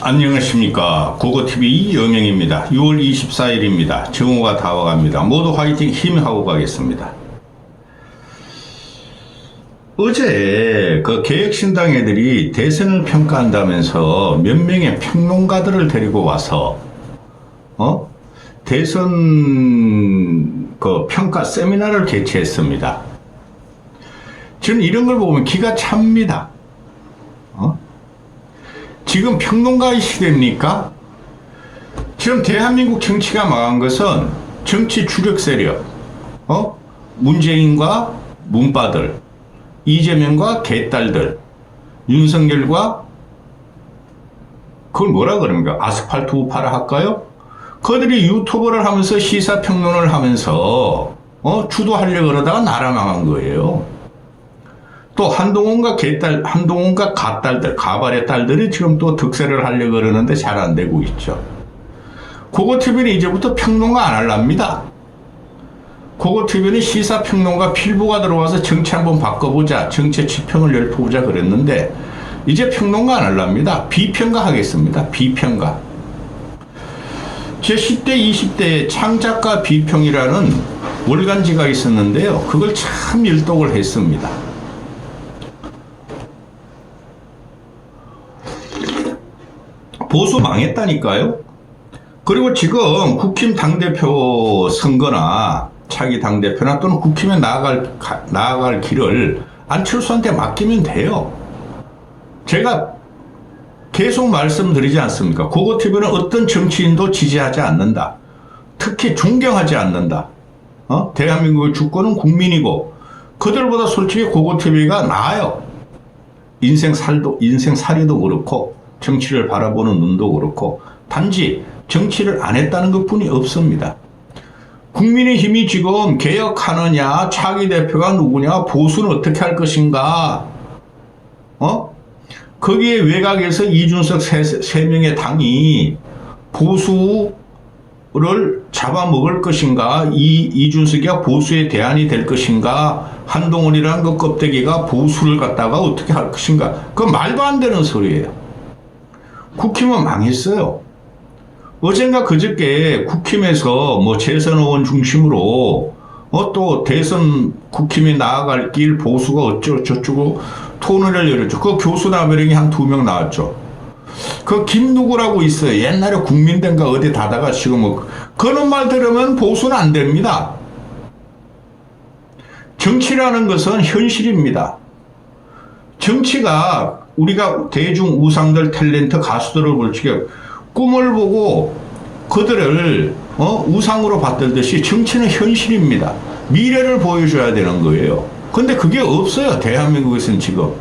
안녕하십니까. 국어TV 여명입니다. 6월 24일입니다. 정오가 다와갑니다. 모두 화이팅 힘하고 가겠습니다. 어제 그 개혁신당 애들이 대선을 평가한다면서 몇 명의 평론가들을 데리고 와서 대선 그 평가 세미나를 개최했습니다. 저는 이런 걸 보면 기가 찹니다. 지금 평론가의 시대입니까? 지금 대한민국 정치가 망한 것은 정치 주력 세력, 문재인과 문바들, 이재명과 개딸들, 윤석열과 그걸 뭐라 그럽니까? 아스팔트 우파라 할까요? 그들이 유튜브를 하면서 시사평론을 하면서 주도하려고 그러다가 나라 망한 거예요. 또 한동훈과 가딸들, 가발의 딸들이 지금 또 득세를 하려고 그러는데 잘 안 되고 있죠. 국어TV는 이제부터 평론가 안 하랍니다. 국어TV는 시사평론가 필부가 들어와서 정치 한번 바꿔보자, 정치 지평을 열어보자 그랬는데 이제 평론가 안 하랍니다. 비평가 하겠습니다. 비평가. 제 10대, 20대에 창작가 비평이라는 월간지가 있었는데요. 그걸 참 일독을 했습니다. 보수 망했다니까요. 그리고 지금 국힘 당대표 선거나 차기 당대표나 또는 국힘에 나아갈 길을 안철수한테 맡기면 돼요. 제가 계속 말씀드리지 않습니까? 국어TV는 어떤 정치인도 지지하지 않는다. 특히 존경하지 않는다. 대한민국의 주권은 국민이고 그들보다 솔직히 국어TV가 나아요. 인생살이도 그렇고 정치를 바라보는 눈도 그렇고 단지 정치를 안 했다는 것뿐이 없습니다. 국민의힘이 지금 개혁하느냐, 차기 대표가 누구냐, 보수는 어떻게 할 것인가, 거기에 외곽에서 이준석 세 명의 당이 보수를 잡아먹을 것인가, 이준석이가 보수의 대안이 될 것인가, 한동훈이라는 그 껍데기가 보수를 갖다가 어떻게 할 것인가, 그건 말도 안 되는 소리예요. 국힘은 망했어요. 어젠가 그저께 국힘에서 재선 의원 중심으로 또 대선 국힘이 나아갈 길 보수가 어쩌고저쩌고 토론회를 열었죠. 그 교수 나베령이 한 2명 나왔죠. 그 김누구라고 있어요. 옛날에 국민대인가 어디 다다가 지금 그런 말 들으면 보수는 안 됩니다. 정치라는 것은 현실입니다. 정치가 우리가 대중 우상들, 탤런트, 가수들을 볼 적에 꿈을 보고 그들을 우상으로 받들듯이 정치는 현실입니다. 미래를 보여줘야 되는 거예요. 근데 그게 없어요. 대한민국에서는 지금.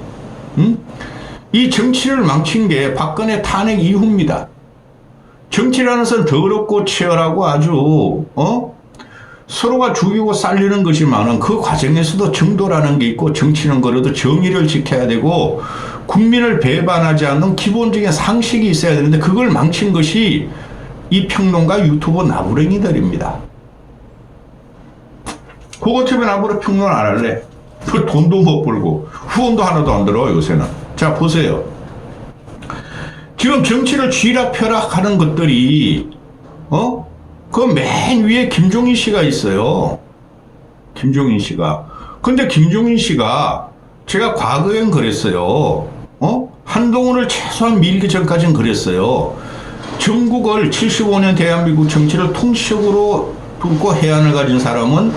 이 정치를 망친 게 박근혜 탄핵 이후입니다. 정치라는 것은 더럽고 치열하고 아주 서로가 죽이고 살리는 것이지만 그 과정에서도 정도라는 게 있고 정치는 그래도 정의를 지켜야 되고 국민을 배반하지 않는 기본적인 상식이 있어야 되는데 그걸 망친 것이 이 평론가 유튜버 나부랭이들입니다. 국어TV는 앞으로 평론 안 할래. 그 돈도 못 벌고 후원도 하나도 안 들어 요새는. 자 보세요. 지금 정치를 쥐락펴락하는 것들이 그 맨 위에 김종인 씨가 있어요. 김종인 씨가. 근데 김종인 씨가 제가 과거엔 그랬어요. 한동훈을 최소한 밀기 전까지는 그랬어요. 전국을 75년 대한민국 정치를 통치적으로 두고 해안을 가진 사람은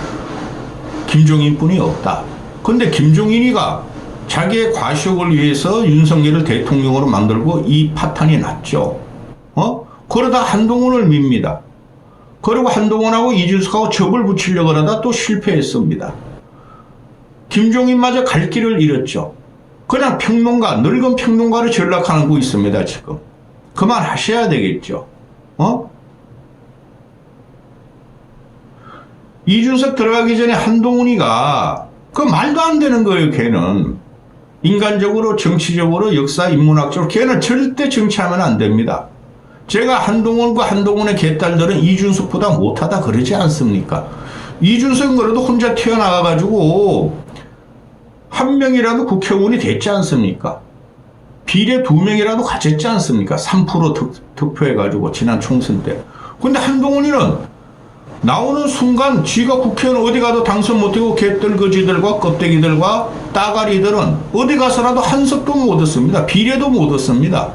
김종인 뿐이 없다. 근데 김종인이가 자기의 과시욕을 위해서 윤석열을 대통령으로 만들고 이 파탄이 났죠. 그러다 한동훈을 밉니다. 그리고 한동훈하고 이준석하고 접을 붙이려고 하다 또 실패했습니다. 김종인마저 갈 길을 잃었죠. 그냥 평론가, 늙은 평론가를 전락하고 있습니다, 지금. 그만하셔야 되겠죠. 이준석 들어가기 전에 한동훈이가 그 말도 안 되는 거예요, 걔는. 인간적으로, 정치적으로, 역사, 인문학적으로 걔는 절대 정치하면 안 됩니다. 제가 한동훈과 한동훈의 개딸들은 이준석보다 못하다 그러지 않습니까? 이준석은 그래도 혼자 튀어나와가지고 한 명이라도 국회의원이 됐지 않습니까? 비례 2명이라도 가졌지 않습니까? 3% 득표해가지고 지난 총선 때. 근데 한동훈이는 나오는 순간 지가 국회의원 어디 가도 당선 못하고 개떨거지들과 껍데기들과 따가리들은 어디 가서라도 한 석도 못 얻습니다. 비례도 못 얻습니다.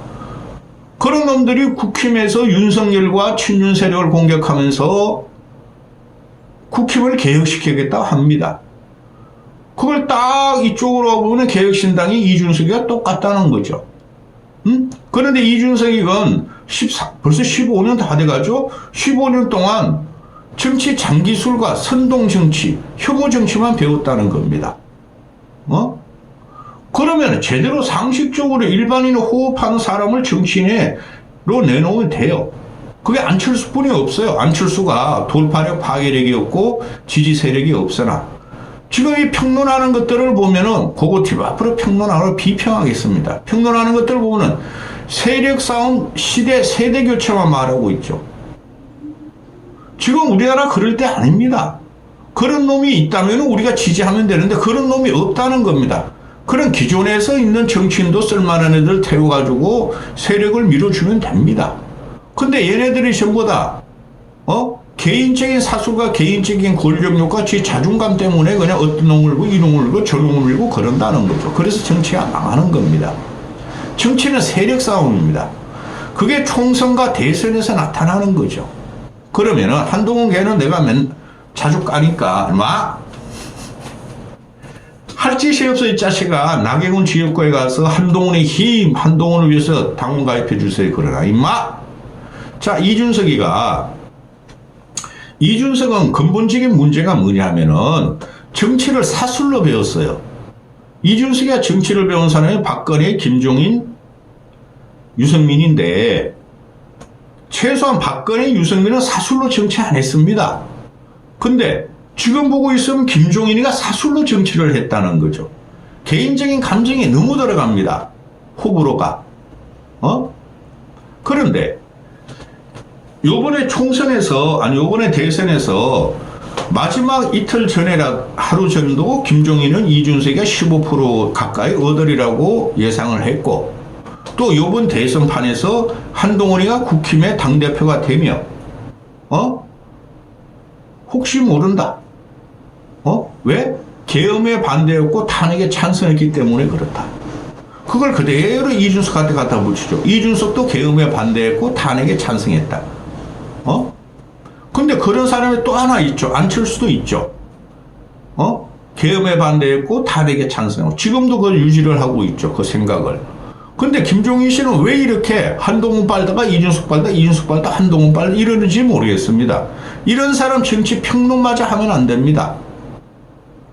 그런 놈들이 국힘에서 윤석열과 친윤 세력을 공격하면서 국힘을 개혁시키겠다고 합니다. 그걸 딱 이쪽으로 보면 개혁신당이 이준석이가 똑같다는 거죠. 그런데 이준석이건 벌써 15년 다 돼가죠. 15년 동안 정치 장기술과 선동정치, 혐오정치만 배웠다는 겁니다. 그러면 제대로 상식적으로 일반인이 호흡하는 사람을 정치인으로 내놓으면 돼요. 그게 안철수뿐이 없어요. 안철수가 돌파력 파괴력이 없고 지지 세력이 없으나 지금 이 평론하는 것들을 보면은 고고팁 앞으로 평론하고 비평하겠습니다. 평론하는 것들을 보면은 세력 싸움, 시대, 세대 교체만 말하고 있죠. 지금 우리나라 그럴 때 아닙니다. 그런 놈이 있다면 우리가 지지하면 되는데 그런 놈이 없다는 겁니다. 그런 기존에서 있는 정치인도 쓸만한 애들 태워가지고 세력을 밀어주면 됩니다. 근데 얘네들이 전부 다 개인적인 사술과 개인적인 권력욕과 지 자존감 때문에 그냥 어떤 놈을 밀고 이 놈을 밀고 저 놈을 밀고 그런다는 거죠. 그래서 정치가 망하는 겁니다. 정치는 세력 싸움입니다. 그게 총선과 대선에서 나타나는 거죠. 그러면은 한동훈 걔는 내가 자주 까니까 할 짓이 없어 이 자식아. 나경원 지역구에 가서 한동훈의 힘, 한동훈을 위해서 당원 가입해 주세요. 그러나 임마. 자, 이준석은 근본적인 문제가 뭐냐면은 정치를 사술로 배웠어요. 이준석이가 정치를 배운 사람이 박근혜, 김종인, 유승민인데 최소한 박근혜, 유승민은 사술로 정치 안 했습니다. 근데 지금 보고 있으면 김종인이가 사술로 정치를 했다는 거죠. 개인적인 감정이 너무 들어갑니다. 호불호가. 그런데 요번에 요번에 대선에서 마지막 이틀 전에라 하루 정도 김종인은 이준석이가 15% 가까이 얻으리라고 예상을 했고 또 요번 대선판에서 한동훈이가 국힘의 당대표가 되며 혹시 모른다. 왜? 계엄에 반대했고 탄핵에 찬성했기 때문에 그렇다. 그걸 그대로 이준석한테 갖다 붙이죠. 이준석도 계엄에 반대했고 탄핵에 찬성했다. 근데 그런 사람이 또 하나 있죠. 안철수도 있죠. 계엄에 반대했고 탄핵에 찬성하고 지금도 그걸 유지를 하고 있죠. 그 생각을. 근데 김종인 씨는 왜 이렇게 한동훈 빨다가 이준석 빨다, 이준석 빨다, 한동훈 빨다 이러는지 모르겠습니다. 이런 사람 정치 평론마저 하면 안 됩니다.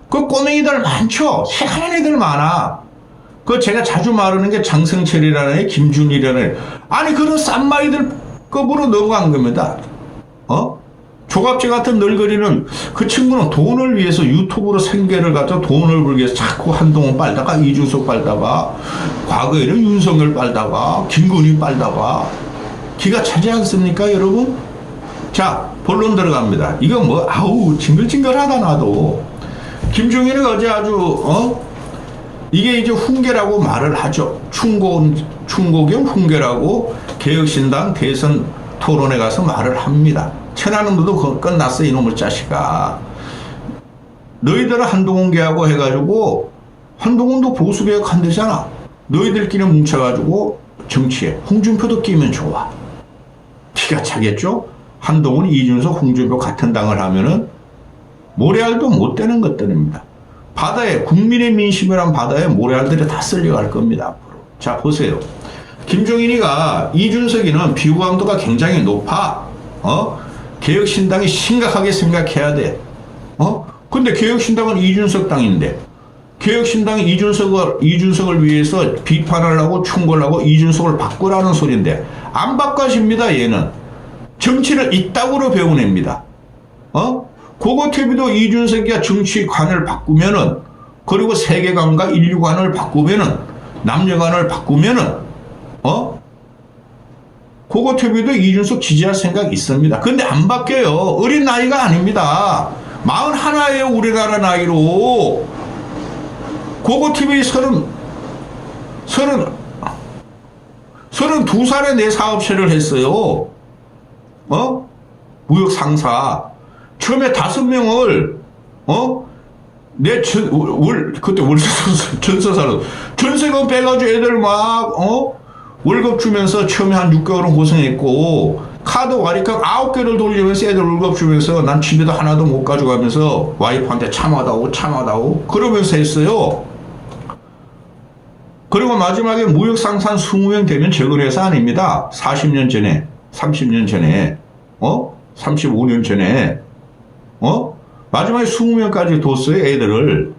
그 꼬맹이들 많죠. 희한한 애들 많아. 그 제가 자주 말하는 게 장성철이라는 애, 김준일이라는 애. 아니 그런 쌈마이들 급으로 넘어간 겁니다. 조갑지 같은 널거리는 그 친구는 돈을 위해서 유튜브로 생계를 갖다 돈을 벌기 위해서 자꾸 한동훈 빨다가 이준석 빨다가 과거에는 윤석열 빨다가 김건희 빨다가 기가 차지 않습니까 여러분? 자 본론 들어갑니다. 이거 뭐 아우 징글징글하다 나도. 김종인은 어제 아주 이게 이제 훈계라고 말을 하죠. 충고겸 훈계라고 개혁신당 대선 토론에 가서 말을 합니다. 천안음도 끝났어 이놈의 자식아. 너희들은 한동훈계하고 해가지고 한동훈도 보수개혁 한대잖아. 너희들끼리 뭉쳐가지고 정치에 홍준표도 끼면 좋아. 기가 차겠죠? 한동훈, 이준석, 홍준표 같은 당을 하면은 모래알도 못 되는 것들입니다. 바다에 국민의 민심이란 바다에 모래알들이 다 쓸려갈 겁니다. 앞으로. 자 보세요. 김종인이가 이준석이는 비호감도가 굉장히 높아. 개혁신당이 심각하게 생각해야 돼. 근데 개혁신당은 이준석 당인데 개혁신당이 이준석을 위해서 비판을 하고 충고를 하고 이준석을 바꾸라는 소리인데 안 바꿔집니다. 얘는 정치를 이따구로 배운 애입니다. 고고TV도 이준석이가 정치관을 바꾸면은 그리고 세계관과 인류관을 바꾸면은 남녀관을 바꾸면은 고고TV도 이준석 지지할 생각이 있습니다. 근데 안 바뀌어요. 어린 나이가 아닙니다. 41이에요. 우리나라 나이로. 고고TV 32살에 내 사업체를 했어요. 무역 상사. 처음에 5명을, 그때 전서사로, 전세금 빼가지고 애들 막, 월급 주면서 처음에 한 6개월은 고생했고, 카드 와리카 9개를 돌리면서 애들 월급 주면서 난 집에도 하나도 못 가져가면서 와이프한테 참하다고 그러면서 했어요. 그리고 마지막에 무역상산 20명 되면 적은 회사 아닙니다. 40년 전에, 30년 전에, 35년 전에, 마지막에 20명까지 뒀어요, 애들을.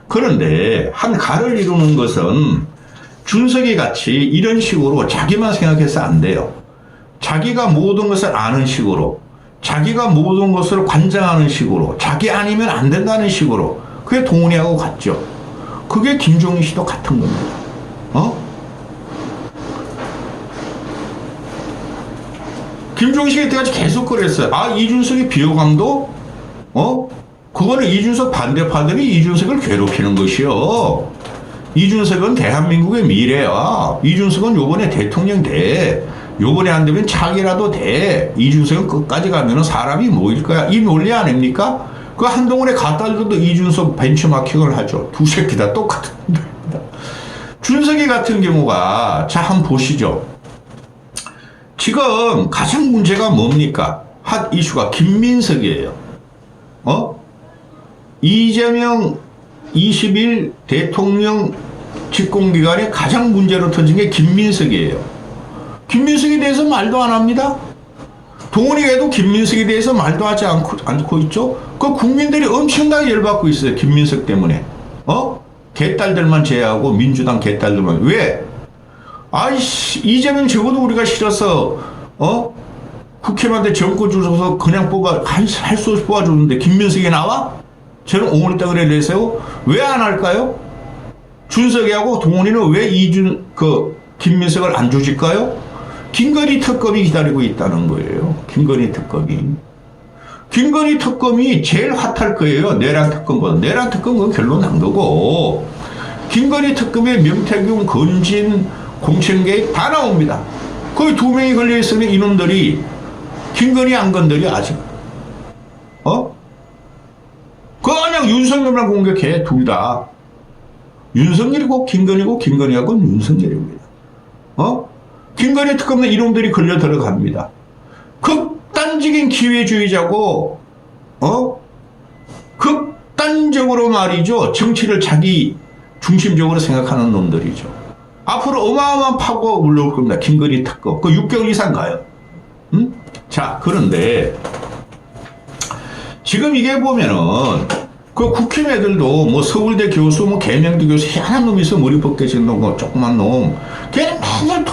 그런데 한 가를 이루는 것은 준석이 같이 이런 식으로 자기만 생각해서 안 돼요. 자기가 모든 것을 아는 식으로, 자기가 모든 것을 관장하는 식으로, 자기 아니면 안 된다는 식으로, 그게 동훈이하고 같죠. 그게 김종인 씨도 같은 겁니다. 김종인 씨가 이때까지 계속 그랬어요. 이준석의 비호감도, 그거는 이준석 반대파들이 이준석을 괴롭히는 것이요. 이준석은 대한민국의 미래야. 이준석은 요번에 대통령 돼. 요번에 안 되면 차기라도 돼. 이준석은 끝까지 가면은 사람이 모일 거야. 이 논리 아닙니까? 그 한동훈의 가딸들도 이준석 벤치마킹을 하죠. 두 새끼 다 똑같은 겁니다. 준석이 같은 경우가, 자, 한번 보시죠. 지금 가장 문제가 뭡니까? 핫 이슈가 김민석이에요. 이재명 20일 대통령 집권기간에 가장 문제로 터진 게 김민석이에요. 김민석에 대해서 말도 안 합니다. 동훈이에도 김민석에 대해서 말도 하지 않고 있죠. 그 국민들이 엄청나게 열받고 있어요. 김민석 때문에. 개딸들만 제외하고 민주당 개딸들만. 왜? 이재명 적어도 우리가 싫어서 국회의원한테 정권 주셔서 그냥 할 수 없이 뽑아주는데 김민석이 나와? 저는 오물따그레 내세요? 왜 안 할까요? 준석이하고 동훈이는 왜 김민석을 안 조질까요? 김건희 특검이 기다리고 있다는 거예요. 김건희 특검이 제일 핫할 거예요. 내란 특검보다. 내란 특검은 결론 난 거고, 김건희 특검에 명태균, 건진, 공천계획 다 나옵니다. 거의 2명이 걸려있으면 이놈들이 김건희 안 건드려, 아직. 그냥 윤석열만 공격해, 둘 다. 윤석열이고 김건희고 김건희하고 윤석열입니다. 김건희 특검은 이놈들이 걸려 들어갑니다. 극단적인 기회주의자고, 극단적으로 말이죠. 정치를 자기 중심적으로 생각하는 놈들이죠. 앞으로 어마어마한 파고가 올라올 겁니다. 김건희 특검. 6개월 이상 가요. 자, 그런데 지금 이게 보면은 국힘 애들도 서울대 교수, 계명대 교수 희한한 놈이 있어. 머리 벗겨진 놈, 조그만 놈. 걔는 맨날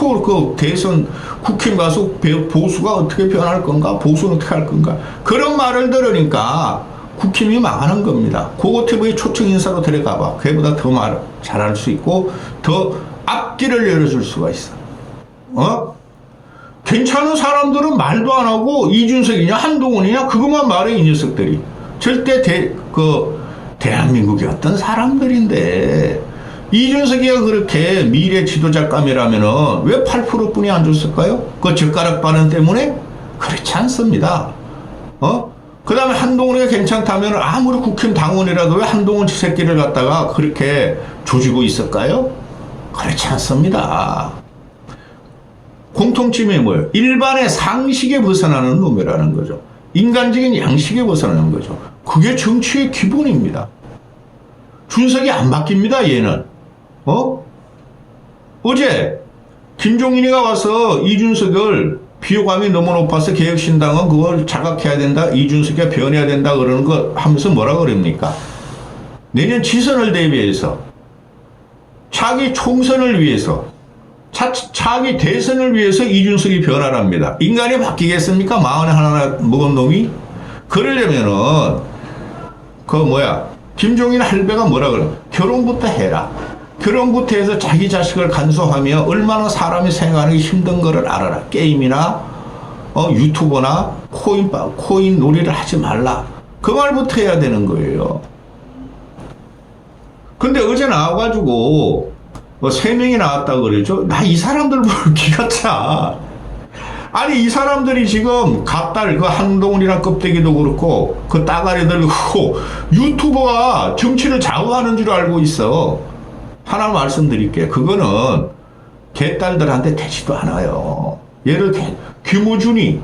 대선 국힘 가서 보수가 어떻게 변할 건가, 보수는 어떻게 할 건가, 그런 말을 들으니까 국힘이 망하는 겁니다. 고고TV의 초청 인사로 데려가봐. 그보다 더 말 잘할 수 있고 더 앞길을 열어줄 수가 있어. 괜찮은 사람들은 말도 안 하고 이준석이냐 한동훈이냐 그것만 말해. 이 녀석들이 절대 대한민국의 어떤 사람들인데, 이준석이가 그렇게 미래 지도자감이라면은 왜 8%뿐이 안 줬을까요? 그 젓가락 반응 때문에? 그렇지 않습니다. 그 다음에 한동훈이가 괜찮다면 아무리 국힘 당원이라도 왜 한동훈 저 새끼를 갖다가 그렇게 조지고 있을까요? 그렇지 않습니다. 공통점이 뭐예요? 일반의 상식에 벗어나는 놈이라는 거죠. 인간적인 양식에 벗어나는 거죠. 그게 정치의 기본입니다. 준석이 안 바뀝니다, 얘는. 어제 김종인이가 와서 이준석을 비호감이 너무 높아서 개혁신당은 그걸 자각해야 된다, 이준석이 변해야 된다 그러는 거 하면서 뭐라 그럽니까? 내년 지선을 대비해서, 차기 총선을 위해서, 차기 대선을 위해서 이준석이 변화랍니다. 인간이 바뀌겠습니까? 41 먹은 놈이? 그러려면은 김종인 할배가 뭐라 그래? 결혼부터 해라. 결혼부터 해서 자기 자식을 간소하며 얼마나 사람이 생각하기 힘든 거를 알아라. 게임이나 유튜버나 코인 놀이를 하지 말라. 그 말부터 해야 되는 거예요. 근데 어제 나와가지고 3명이 나왔다고 그러죠. 나 이 사람들 보고 기가 차. 아니 이 사람들이 지금 갑달 그 한동훈이랑 껍데기도 그렇고 그 따가리들 그렇고 유튜버가 정치를 좌우하는 줄 알고 있어. 하나 말씀드릴게. 그거는 개딸들한테 되지도 않아요. 예를 들어 김우준이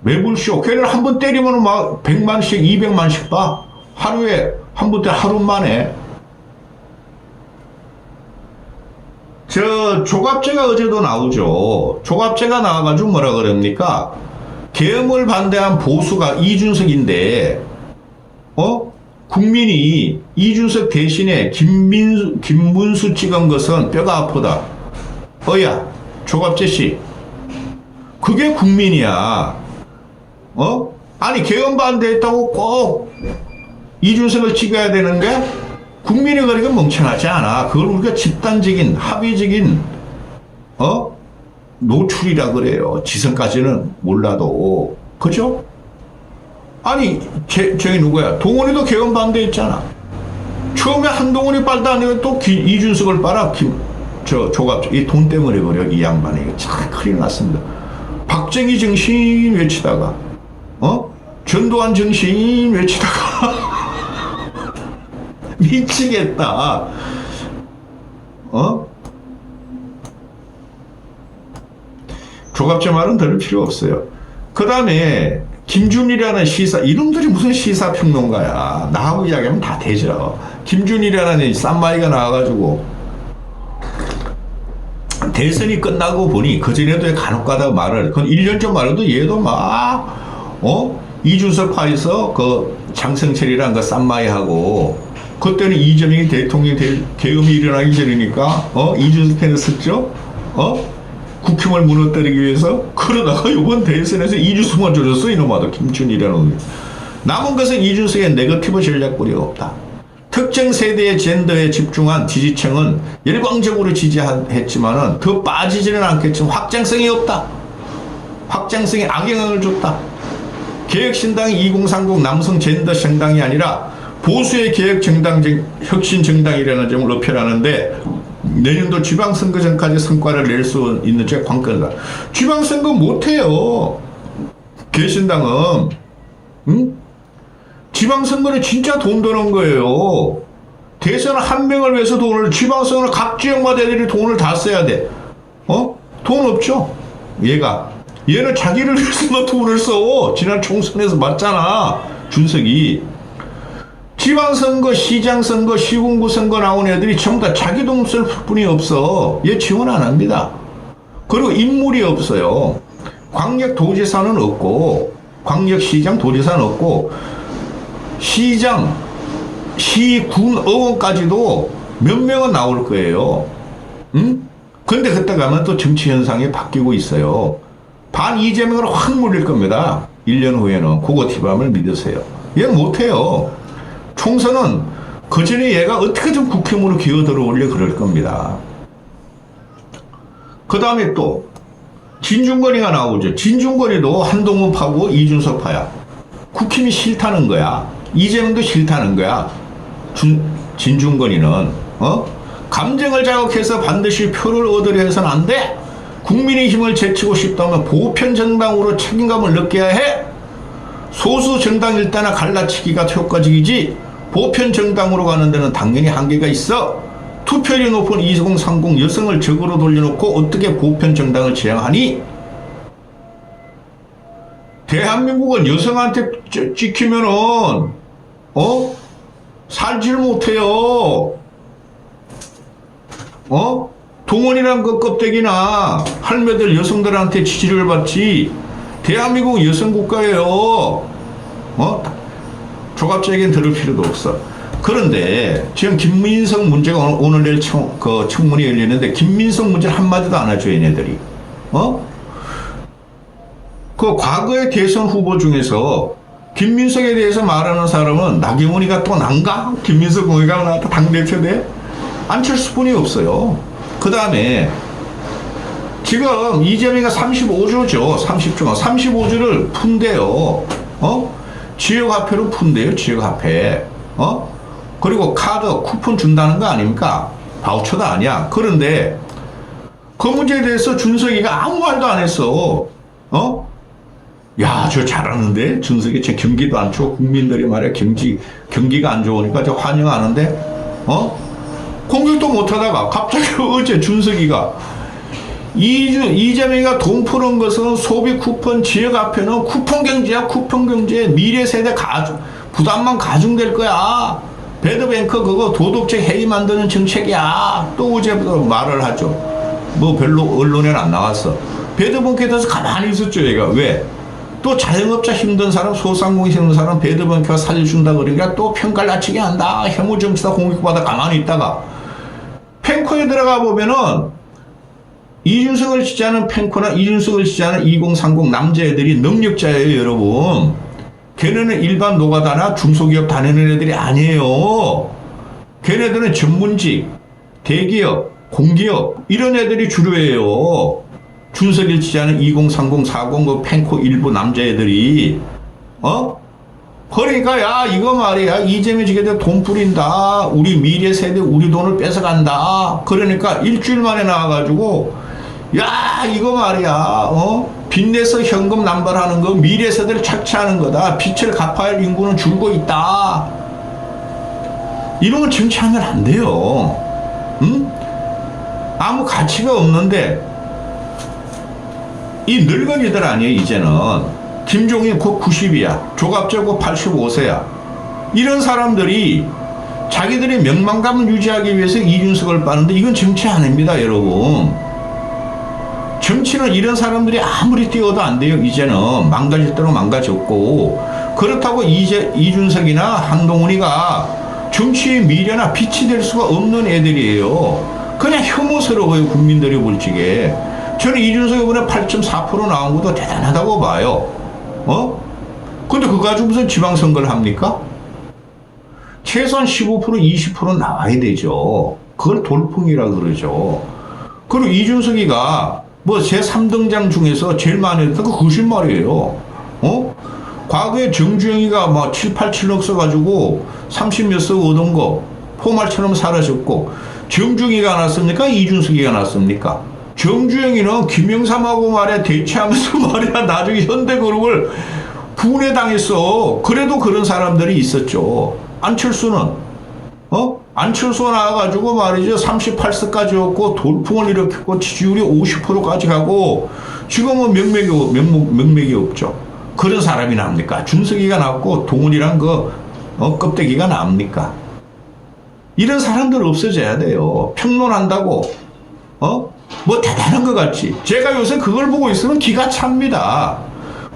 매불쇼 걔를 한 번 때리면 막 100만씩 200만씩 봐. 하루에 한 번 때 하루 만에. 저 조갑제가 어제도 나오죠. 조갑제가 나와가지고 뭐라 그럽니까? 계엄을 반대한 보수가 이준석인데 국민이 이준석 대신에 김문수 찍은 것은 뼈가 아프다. 어야 조갑제 씨, 그게 국민이야. 아니 계엄 반대했다고 꼭 이준석을 찍어야 되는 게 국민의 거리가 멍청하지 않아. 그걸 우리가 집단적인 합의적인 노출이라 그래요. 지성까지는 몰라도. 그죠? 아니 저기 누구야? 동원이도 개헌 반대했잖아. 처음에 한동훈이 빨다 안 되면 또 이준석을 빨아. 조갑 이 돈 때문에 그래요. 이 양반이 참 큰일 났습니다. 박정희 정신 외치다가 전두환 정신 외치다가 미치겠다. 조갑제 말은 들을 필요 없어요. 그 다음에 김준일이라는 시사, 이놈들이 무슨 시사평론가야. 나하고 이야기하면 다 되죠. 김준일이라는 쌈마이가 나와가지고 대선이 끝나고 보니 그전에도 간혹 가다가 말을, 그건 1년 전 말해도 얘도 막 이준석 파에서 그 장성철이랑 그 쌈마이하고 그때는 이재명이 대통령이 될 계엄이 일어나기 전이니까 이준석 편을 썼죠. 국힘을 무너뜨리기 위해서. 그러다가 이번 대선에서 이준석만 조졌어. 이놈아도 김준일이라는. 남은 것은 이준석의 네거티브 전략뿐이 없다. 특정 세대의 젠더에 집중한 지지층은 일광적으로 지지했지만은 더 빠지지는 않겠지만 확장성이 없다. 확장성에 악영향을 줬다. 개혁신당이 2030 남성 젠더 정당이 아니라 보수의 개혁 정당, 혁신 정당이라는 점을 어필하는데 내년도 지방선거 전까지 성과를 낼 수 있는 제 관건이다. 지방선거 못해요. 개신당은. 지방선거는 진짜 돈 드는 거예요. 대선 한 명을 위해서 돈을, 지방선거는 각 지역마다 애들이 돈을 다 써야 돼. 돈 없죠. 얘는 자기를 위해서만 돈을 써. 지난 총선에서 맞잖아. 준석이. 지방선거, 시장선거, 시군구 선거 나온 애들이 전부 다 자기 돈 쓸 뿐이 없어. 얘 지원 안 합니다. 그리고 인물이 없어요. 광역도지사는 없고, 광역시장 도지사는 없고, 시장, 시군 의원까지도 몇 명은 나올 거예요. 근데 그때 가면 또 정치 현상이 바뀌고 있어요. 반 이재명으로 확 몰릴 겁니다. 1년 후에는. 그거 티밤을 믿으세요. 얘는 못해요. 총선은 그 전에 얘가 어떻게든 국힘으로 기어들어오려 그럴 겁니다. 그 다음에 또 진중권이가 나오죠. 진중권이도 한동훈 파고 이준석 파야. 국힘이 싫다는 거야. 이재명도 싫다는 거야. 진중권이는 감정을 자극해서 반드시 표를 얻으려 해서는 안 돼. 국민의 힘을 제치고 싶다면 보편 정당으로 책임감을 느껴야 해. 소수 정당 일단은 갈라치기가 효과적이지 보편 정당으로 가는 데는 당연히 한계가 있어. 투표율이 높은 2030 여성을 적으로 돌려놓고 어떻게 보편 정당을 지향하니? 대한민국은 여성한테 찍히면은 살질 못해요. 동원이란 그 껍데기나 할매들 여성들한테 지지를 받지. 대한민국 여성 국가예요. 조갑제에겐 들을 필요도 없어. 그런데 지금 김민석 문제가 오늘 내일 청문회 열리는데 김민석 문제를 한마디도 안 하죠, 얘네들이. 그 과거의 대선 후보 중에서 김민석에 대해서 말하는 사람은 나경원이가 또 난가? 김민석 의가 나왔다 당대표 돼? 안철수뿐이 없어요. 그 다음에 지금 이재명이가 35조죠. 30조. 35조를 푼대요. 지역화폐로 푼대요. 지역화폐. 그리고 카드 쿠폰 준다는 거 아닙니까? 바우처도 아니야. 그런데 그 문제에 대해서 준석이가 아무 말도 안 했어. 야, 저 잘하는데? 준석이 제 경기도 안 좋고 국민들이 말이야 경기가 안 좋으니까 저 환영하는데 공격도 못하다가 갑자기 어제 준석이가 이재명이가 돈 푸는 것은 소비 쿠폰 지역 앞에는 쿠폰 경제야. 쿠폰 경제. 미래 세대 부담만 가중될 거야. 배드뱅크 그거 도덕적 해이 만드는 정책이야. 또 어제부터 말을 하죠. 뭐 별로 언론에는 안 나왔어. 배드뱅크에 대해서 가만히 있었죠. 얘가 왜? 또 자영업자 힘든 사람, 소상공인 힘든 사람 배드뱅크가 살려준다 그러니까 또 평가를 낮추게 한다. 혐오 정치다 공격받아 가만히 있다가 펜코에 들어가 보면은 이준석을 지지하는 펜코나 이준석을 지지하는 2030 남자애들이 능력자예요, 여러분. 걔네는 일반 노가다나 중소기업 다니는 애들이 아니에요. 걔네들은 전문직, 대기업, 공기업 이런 애들이 주류예요. 준석을 지지하는 2030, 40, 펜코 일부 남자애들이 그러니까 야 이거 말이야 이재명 지게들 돈 뿌린다. 우리 미래 세대 우리 돈을 뺏어간다. 그러니까 일주일 만에 나와가지고 야 이거 말이야 빚내서 현금 남발하는 거 미래 세대를 착취하는 거다. 빚을 갚아야 할 인구는 줄고 있다. 이런 걸 정치하면 안 돼요. 아무 가치가 없는데 이 늙은이들 아니에요. 이제는 김종인 곧 90이야. 조갑재 곧 85세야. 이런 사람들이 자기들의 명망감을 유지하기 위해서 이준석을 빠는데 이건 정치 아닙니다, 여러분. 정치는 이런 사람들이 아무리 뛰어도 안 돼요. 이제는 망가질 대로 망가졌고 그렇다고 이준석이나 한동훈이가 정치의 미래나 빛이 될 수가 없는 애들이에요. 그냥 혐오스러워요. 국민들이 볼 적에. 저는 이준석 이번에 8.4% 나온 것도 대단하다고 봐요. 근데 그거 가지고 무슨 지방선거를 합니까? 최소한 15% 20% 나와야 되죠. 그걸 돌풍이라 그러죠. 그리고 이준석이가 뭐 제3등장 중에서 제일 많이 했던 거 거짓말이에요. 과거에 정주영이가 막 7, 8, 7억 써가지고 30몇 석 얻은 거 포말처럼 사라졌고 정주영이가 났습니까? 이준석이가 났습니까? 정주영이는 김영삼하고 말이야 대치하면서 말이야 나중에 현대그룹을 분해당했어. 그래도 그런 사람들이 있었죠. 안철수는 안철수가 나와가지고 말이죠 38석까지 였고 돌풍을 일으켰고 지지율이 50%까지 가고 지금은 명맥이 없죠. 그런 사람이 납니까? 준석이가 났고 동훈이랑 껍데기가 납니까? 이런 사람들 없어져야 돼요. 평론한다고 뭐 대단한 것 같지. 제가 요새 그걸 보고 있으면 기가 찹니다.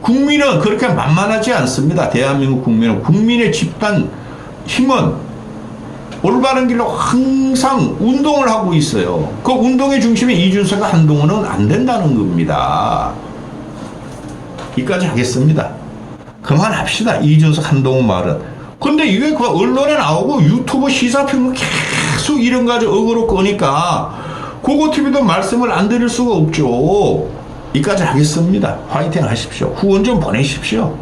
국민은 그렇게 만만하지 않습니다. 대한민국 국민의 집단 힘은 올바른 길로 항상 운동을 하고 있어요. 그 운동의 중심에 이준석과 한동훈은 안 된다는 겁니다. 여기까지 하겠습니다. 그만합시다. 이준석 한동훈 말은. 근데 이게 그 언론에 나오고 유튜브 시사평론 계속 이런 가지고 어그로 끄니까 고고TV도 말씀을 안 드릴 수가 없죠. 여기까지 하겠습니다. 화이팅 하십시오. 후원 좀 보내십시오.